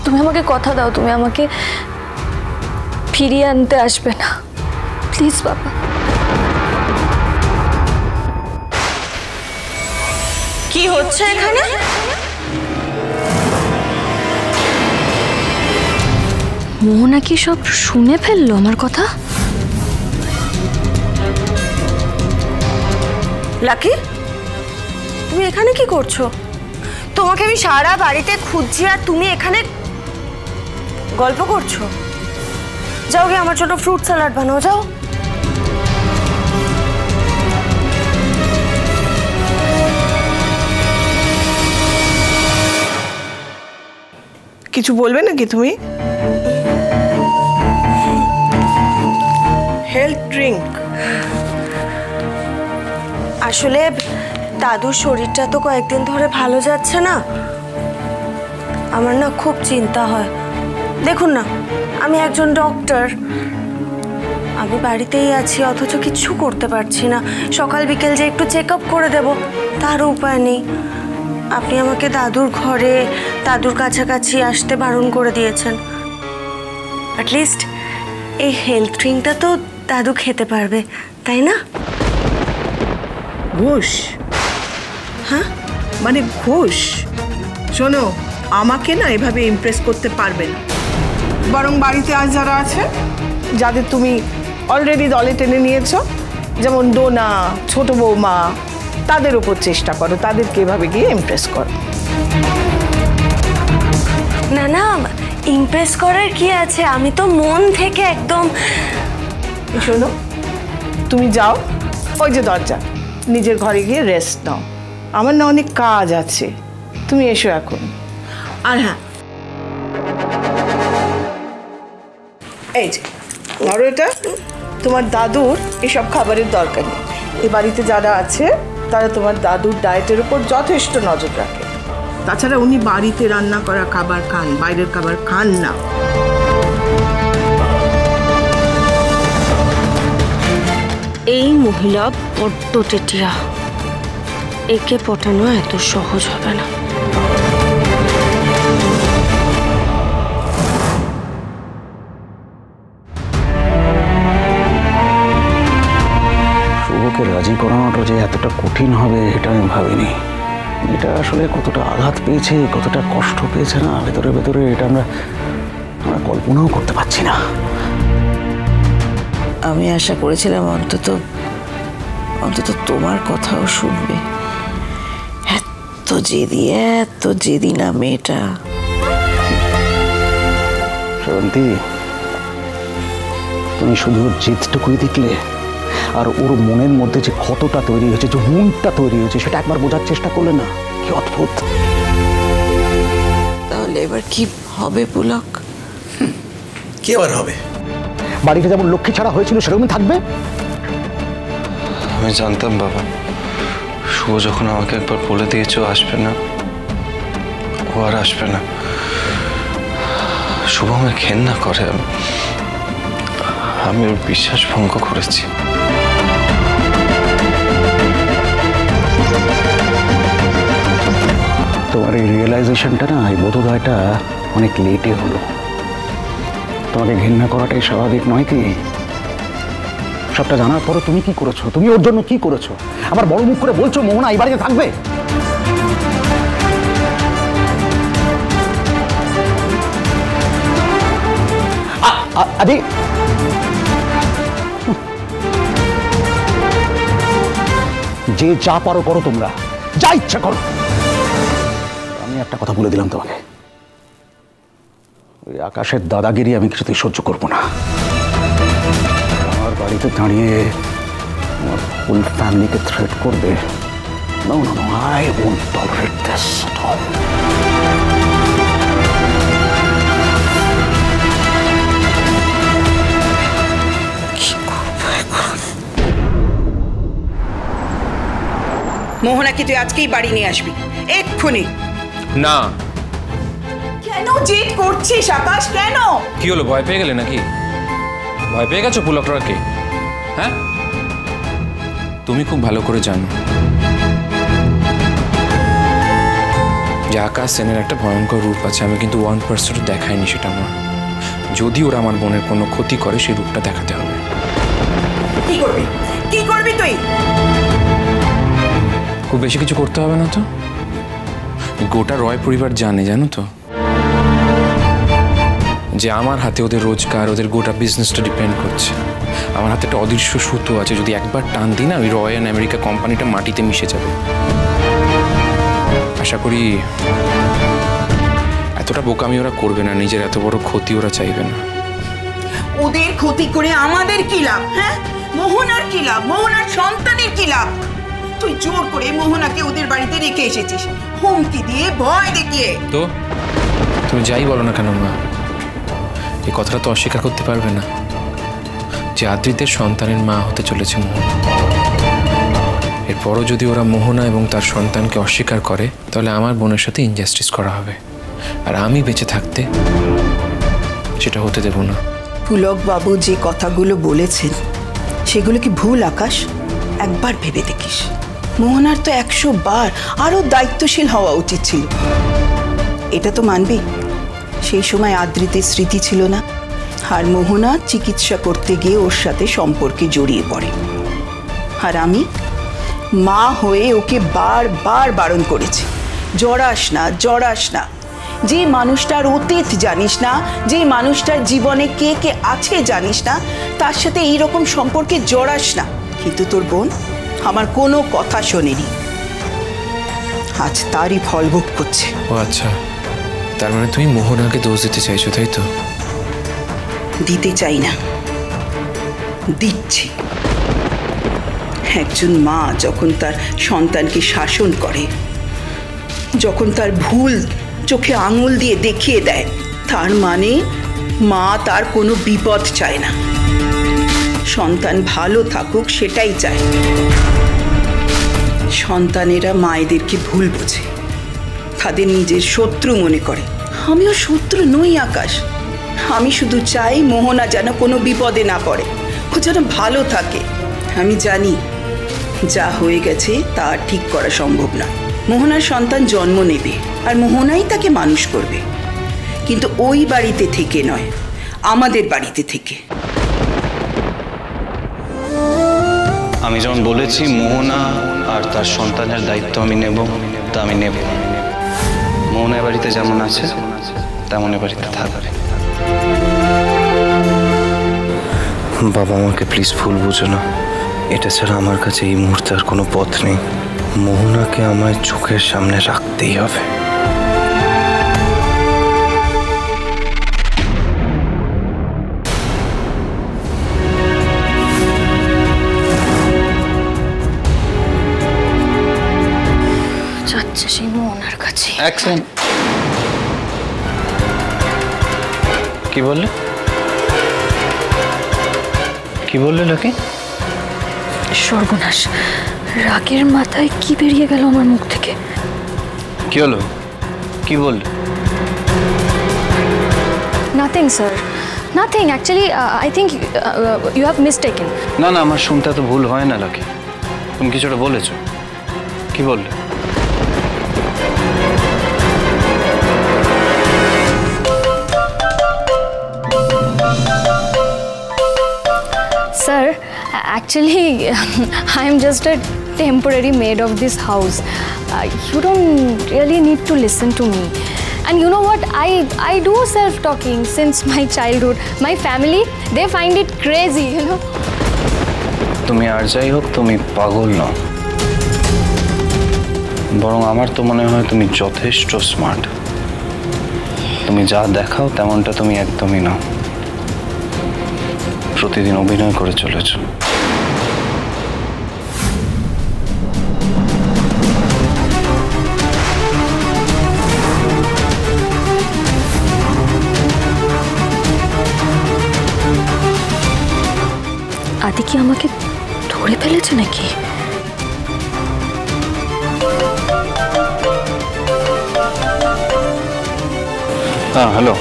তুমি আমাকে কথা দাও, তুমি আমাকে ফিরিয়ে আনতে আসবে না, প্লিজ বাবা। কি হচ্ছে এখানে? মোহনা কি সব শুনে ফেললো আমার কথা? লাকি, তুমি এখানে কি করছো? তোমাকে আমি সারা বাড়িতে খুঁজছি আর তুমি এখানে গল্প করছো। যাও গিয়ে আমার জন্য ফ্রুট স্যালাড বানাও, যাও। কিছু বলবে নাকি তুমি? Health drink. আসলে দাদুর শরীরটা তো কয়েকদিন ধরে ভালো যাচ্ছে না, আমার না খুব চিন্তা হয়। দেখুন না, আমি একজন ডক্টর, আমি বাড়িতেই আছি অথচ কিচ্ছু করতে পারছি না। সকাল বিকেল যে একটু চেক আপ করে দেব তারও উপায় নেই। আপনি আমাকে দাদুর ঘরে, দাদুর কাছাকাছি আসতে বারণ করে দিয়েছেন। অ্যাটলিস্ট এই হেলথ ড্রিঙ্কটা তো দাদু খেতে পারবে, তাই না? ঘুষ? হ্যাঁ, মানে ঘুষ? শোনো, আমাকে না এভাবে ইমপ্রেস করতে পারবে না। বরং বাড়িতে আজ যারা আছে, যাদের তুমি অলরেডি দলে টেনে নিয়েছো, যেমন ডোনা, ছোট বৌমা, তাদের উপর চেষ্টা করো, তাদেরকে এভাবে গিয়ে ইমপ্রেস করো। না না, ইমপ্রেস করার কি আছে, আমি তো মন থেকে একদম। শোনো, তুমি যাও, ওই যে দরজা, নিজের ঘরে গিয়ে রেস্ট নাও। আমার না অনেক কাজ আছে, তুমি এসো এখন। আর হ্যাঁ, এই যে ধরো এটা, তোমার দাদুর এসব খাবারের দরকার নেই। এই বাড়িতে যারা আছে তারা তোমার দাদুর ডায়েটের উপর যথেষ্ট নজর রাখে। তাছাড়া উনি বাড়িতে রান্না করা খাবার খান, বাইরের খাবার খান না। এই মহিলা বড্ড টেটিয়া, একে পটানো এত সহজ হবে না। শুভকে রাজি করানোটা যে এতটা কঠিন হবে এটা আমি ভাবিনি। এটা আসলে কতটা আঘাত পেয়েছে, কতটা কষ্ট পেয়েছে না ভেতরে ভেতরে, এটা আমরা কল্পনাও করতে পারছি না। আমি আশা করেছিলাম অন্তত তোমার কথাও শুনবে। এত জেদি না মেয়েটা। শ্রাবন্তী, তুমি শুধু জিদটুকুই দেখলে, আর ওর মনের মধ্যে যে ক্ষতটা তৈরি হয়েছে, যে হুমটা তৈরি হয়েছে, সেটা একবার বোঝার চেষ্টা করলে না? কি অদ্ভুত। তাহলে এবার কি হবে পুলক? কি আবার হবে? বাড়িতে যেমন লক্ষ্মী ছাড়া হয়েছিল সেরকমই থাকবে। আমি জানতাম বাবা, শুভ যখন আমাকে একবার বলে দিয়েছে ও আসবে না, ও আর আসবে না। শুভ আমায় ঘেন্না করে, আমি ওর বিশ্বাস ভঙ্গ করেছি। তোমার এই রিয়েলাইজেশনটা না, এই বোধোদয়টা অনেক লেটে হলো। তোমাকে ঘৃণা করাটাই স্বাভাবিক নয় কি? সবটা জানার পরে তুমি কি করেছো? তুমি ওর জন্য কি করেছো? আবার বড় মুখ করে বলছো মোহনা এই বাড়িতে থাকবে? আদি, যে যা পারো করো, তোমরা যা ইচ্ছা করো। আমি একটা কথা বলে দিলাম তোমাকে, ওই আকাশের দাদাগিরি আমি কিছুতেই সহ্য করবো না। আমার বাড়িতে দাঁড়িয়ে আমার ফুল ফ্যামিলিকে থ্রেট করবে। No, no, no, I won't tolerate this at all. মোহনা কি তুই আজকেই বাড়ি নিয়ে আসবি? এক্ষুনি। না। কেন জেদ করছিস আকাশ, কেন? কি হলো, ভয় পেয়ে গেলে নাকি? ভয় পেয়ে গেছো পুলকরাকে? হ্যাঁ, তুমি খুব ভালো করে জানো যে আকাশ সেনের একটা ভয়ঙ্কর রূপ আছে, আমি কিন্তু 1% দেখাইনি সেটা আমার। যদি ওরা আমার বোনের কোনো ক্ষতি করে সেই রূপটা দেখাতে হবে। কি করবি, কি করবি তুই? খুব বেশি কিছু করতে হবে না তো। গোটা রয় পরিবার জানে, জানো তো, যে আমার হাতে ওদের রোজগার, ওদের গোটা বিজনেসটা ডিপেন্ড করছে। আমার হাতে একটা অদৃশ্য সুতো আছে, যদি একবার টান দিই না, ওই রয় অ্যান্ড আমেরিকা কোম্পানিটা মাটিতে মিশে যাবে। আশা করি এতটা বোকামি ওরা করবে না, নিজের এত বড় ক্ষতি ওরা চাইবে না। ওদের ক্ষতি করে আমাদের কি লাভ? হ্যাঁ, মোহনার কি লাভ? মোহনার সন্তানের কি লাভ? তুই জোর করে মোহনাকে ওদের বাড়িতে রেখে এসেছিস, হুমকি দিয়ে, ভয় দেখিয়ে। তো তুমি যাই বলো না কেন মা, এই কথাটা তো অস্বীকার করতে পারবে না যে আদ্রিতের সন্তানের মা হতে চলেছে মোহনা। এরপরও যদি ওরা মোহনা এবং তার সন্তানকে অস্বীকার করে, তাহলে আমার বোনের সাথে ইনজাস্টিস করা হবে, আর আমি বেঁচে থাকতে সেটা হতে দেব না। পুলক বাবু যে কথাগুলো বলেছেন সেগুলো কি ভুল আকাশ? একবার ভেবে দেখিস, মোহনার তো 100 বার আরো দায়িত্বশীল হওয়া উচিত ছিল। এটা তো মানবি, সেই সময় আদ্রিতের স্মৃতি ছিল না, আর মোহনা চিকিৎসা করতে গিয়ে ওর সাথে সম্পর্কে জড়িয়ে পড়ে। আর আমি মা হয়ে ওকে বারবার বারণ করেছি, জড়াস না, জড়াস না। যে মানুষটার অতীত জানিস না, যে মানুষটার জীবনে কে কে আছে জানিস না, তার সাথে এইরকম সম্পর্কে জড়াস না। কিন্তু তোর বোন আমার কোনো কথা শোনেনি, আজ তারই ফল ভোগ করছে। ও আচ্ছা, তার মানে তুমি মোহনাকে দোষ দিতে চাইছো, তাই তো? দিতে চাই না, দিচ্ছি। একজন মা যখন তার সন্তানকে শাসন করে, যখন তার ভুল চোখে আঙুল দিয়ে দেখিয়ে দেয়, তার মানে মা তার কোনো বিপদ চায় না, সন্তান ভালো থাকুক সেটাই চায়। সন্তানেরা মায়েদেরকে ভুল বোঝে, তাদের নিজের শত্রু মনে করে। আমিও শত্রু নই আকাশ, আমি শুধু চাই মোহনা যেন কোনো বিপদে না পড়ে, ও যেন ভালো থাকে। আমি জানি যা হয়ে গেছে তা ঠিক করা সম্ভব না। মোহনার সন্তান জন্ম নেবে আর মোহনাই তাকে মানুষ করবে, কিন্তু ওই বাড়িতে থেকে নয়, আমাদের বাড়িতে থেকে। আমি যেমন বলেছি মোহনা আর তার সন্তানের দায়িত্ব আমি নেব, তা আমি নেব। মোহনা বাড়িতে যেমন আছে তেমন এ বাড়িতে থাকবে। বাবা, আমাকে প্লিজ ভুল বুঝো না, এটা ছাড়া আমার কাছে এই মুহূর্তে আর কোনো পথ নেই। মোহনাকে আমার চোখের সামনে রাখতেই হবে। যাচ্ছে সেই মোহনার কাছে। কি বললে? কি বললে লোকে? সর্বনাশ, রাগের মাথায় কি বেরিয়ে গেল আমার মুখ থেকে। কি হলো? কি বললে? Nothing sir, nothing. Actually I think you have mistaken. না না, আমার শুনতে তো ভুল হয় না লাকি। তুমি কিছুটা বলেছো। কি বললে? Sir, actually, I am just a temporary maid of this house. You don't really need to listen to me. And you know what? I do self-talking since my childhood. My family, they find it crazy, you know. তুমি আর যাই হোক, তুমি পাগল নও, বরং আমার তো মনে হয় তুমি যথেষ্ট স্মার্ট। তুমি যা দেখাও তেমনটা তুমি একদমই নাও, প্রতিদিন অভিনয় করে চলেছ। আদি কি আমাকে ধরে ফেলেছে নাকি? হ্যাঁ, হ্যালো।